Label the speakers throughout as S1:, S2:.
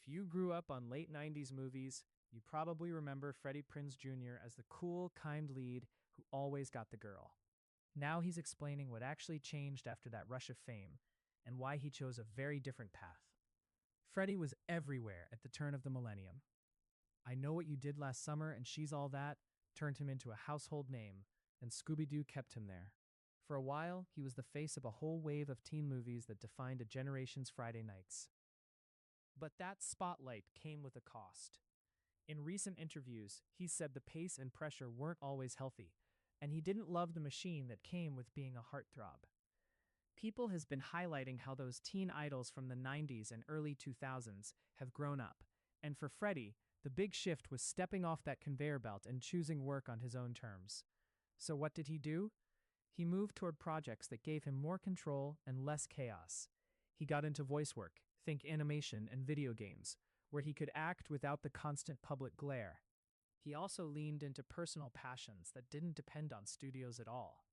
S1: If you grew up on late 90s movies, you probably remember Freddie Prinze Jr. as the cool, kind lead who always got the girl. Now he's explaining what actually changed after that rush of fame and why he chose a very different path. Freddie was everywhere at the turn of the millennium. I Know What You Did Last Summer and She's All That turned him into a household name, and Scooby-Doo kept him there. For a while, he was the face of a whole wave of teen movies that defined a generation's Friday nights. But that spotlight came with a cost. In recent interviews, he said the pace and pressure weren't always healthy, and he didn't love the machine that came with being a heartthrob. People has been highlighting how those teen idols from the 90s and early 2000s have grown up, and for Freddie, the big shift was stepping off that conveyor belt and choosing work on his own terms. So what did he do? He moved toward projects that gave him more control and less chaos. He got into voice work, think animation and video games, where he could act without the constant public glare. He also leaned into personal passions that didn't depend on studios at all.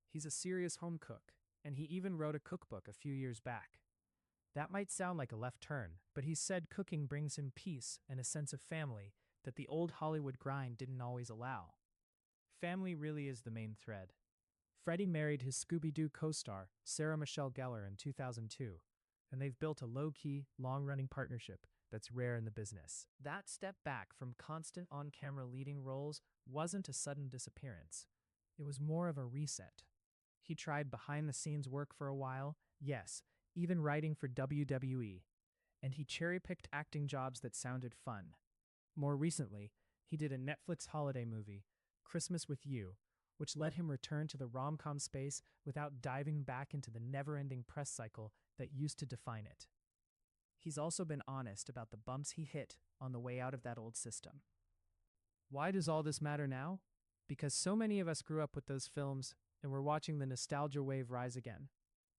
S1: He's a serious home cook, and he even wrote a cookbook a few years back. That might sound like a left turn, but he said cooking brings him peace and a sense of family that the old Hollywood grind didn't always allow. Family really is the main thread. Freddie married his Scooby-Doo co-star, Sarah Michelle Gellar, in 2002, and they've built a low-key, long-running partnership that's rare in the business. That step back from constant on-camera leading roles wasn't a sudden disappearance. It was more of a reset. He tried behind-the-scenes work for a while, yes, even writing for WWE, and he cherry-picked acting jobs that sounded fun. More recently, he did a Netflix holiday movie, Christmas with You, which let him return to the rom-com space without diving back into the never-ending press cycle that used to define it. He's also been honest about the bumps he hit on the way out of that old system. Why does all this matter now? Because so many of us grew up with those films and we're watching the nostalgia wave rise again.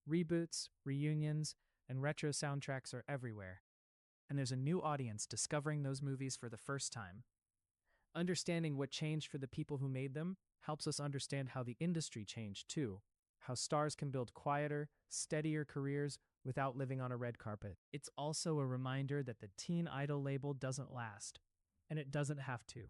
S1: Reboots, reunions, and retro soundtracks are everywhere, and there's a new audience discovering those movies for the first time. Understanding what changed for the people who made them helps us understand how the industry changed too, how stars can build quieter, steadier careers without living on a red carpet. It's also a reminder that the teen idol label doesn't last, and it doesn't have to.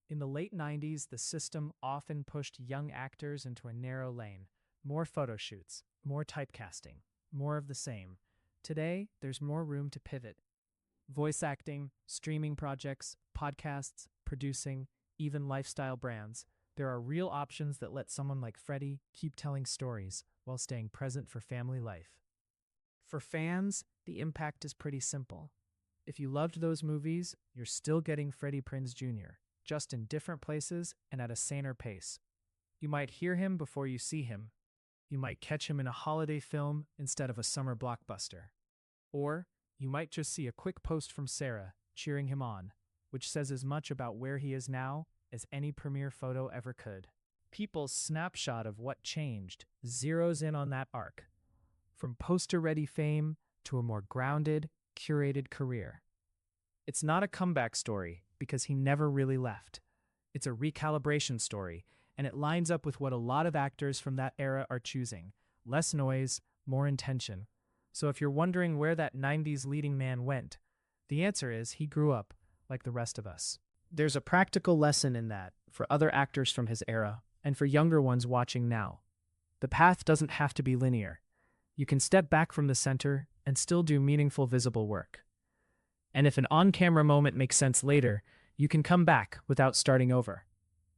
S1: In the late 90s, the system often pushed young actors into a narrow lane. More photo shoots, more typecasting, more of the same. Today, there's more room to pivot. Voice acting, streaming projects, podcasts, producing, even lifestyle brands. There are real options that let someone like Freddie keep telling stories while staying present for family life. For fans, the impact is pretty simple. If you loved those movies, you're still getting Freddie Prinze Jr., just in different places and at a saner pace. You might hear him before you see him. You might catch him in a holiday film instead of a summer blockbuster. Or you might just see a quick post from Sarah cheering him on, which says as much about where he is now as any premiere photo ever could. People's snapshot of what changed zeroes in on that arc, from poster-ready fame to a more grounded, curated career. It's not a comeback story because he never really left. It's a recalibration story, and it lines up with what a lot of actors from that era are choosing. Less noise, more intention. So if you're wondering where that 90s leading man went, the answer is he grew up like the rest of us. There's a practical lesson in that for other actors from his era and for younger ones watching now. The path doesn't have to be linear. You can step back from the center and still do meaningful, visible work. And if an on-camera moment makes sense later, you can come back without starting over.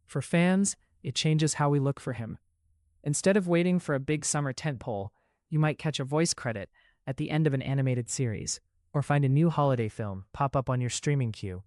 S1: For fans, it changes how we look for him. Instead of waiting for a big summer tentpole, you might catch a voice credit at the end of an animated series, or find a new holiday film pop up on your streaming queue.